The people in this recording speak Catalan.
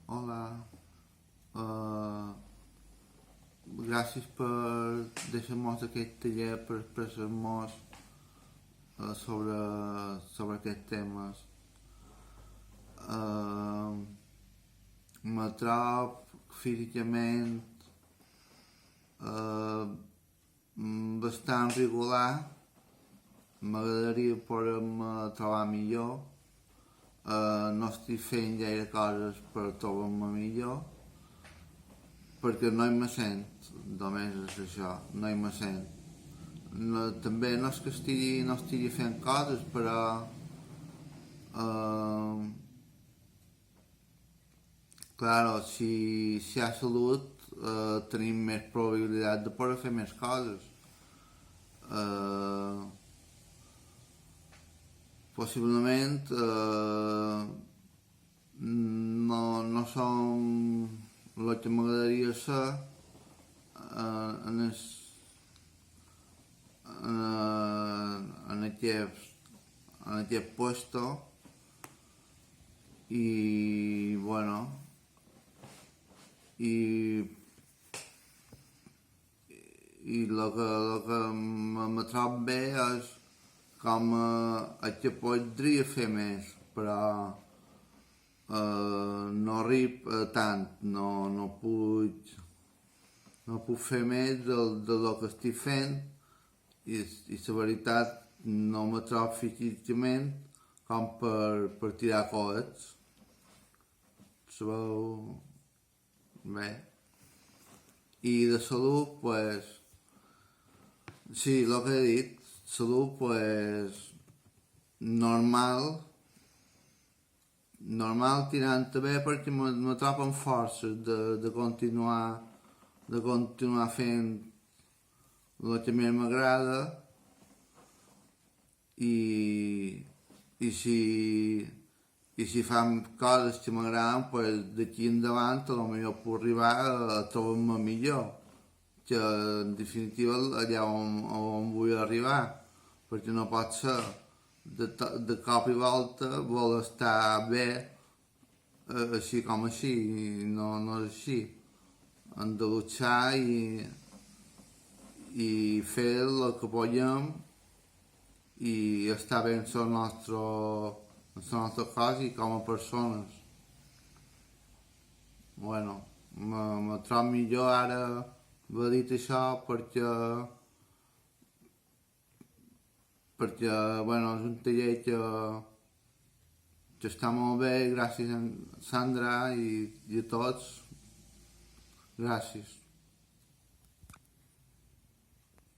Olá, uh, gràcies per deixar-nos aquest taller per expressar-nos sobre aquests temes. Uh, me trobo físicament uh, bastant regular. M'agradaria poder-me trobar millor. No estic fent gaire coses per trobar-me millor perquè no hi me sent, només és això, no hi me sent. També no és que no estigui fent coses, però claro, si hi ha salut tenim més probabilitat de poder fer més coses. Possiblement no som el que m'agradaria ser en aquest puesto i bueno i el que me trobo bé és com el que podria fer més, però no arrib tant, no puc fer més del que estic fent i la veritat no me trobo físicament com per tirar coets. Sabeu bé. I de salut, pues, sí, el que he dit, salut, pues, normal tirant bé perquè me trobo amb forces de continuar fent el que més m'agrada i si fan coses que m'agraden, pues, d'aquí endavant potser puc arribar a trobar-me millor, que en definitiva allà on vull arribar, perquè no pot ser de cop i volta vol estar bé així com així, no és així. Hem de luchar i fer el que podem i estar bé en les nostres coses i com a persones. Bueno, me trobo millor ara haver dit això perquè bueno, és un taller que està molt bé, gràcies a Sandra i a tots. Gràcies.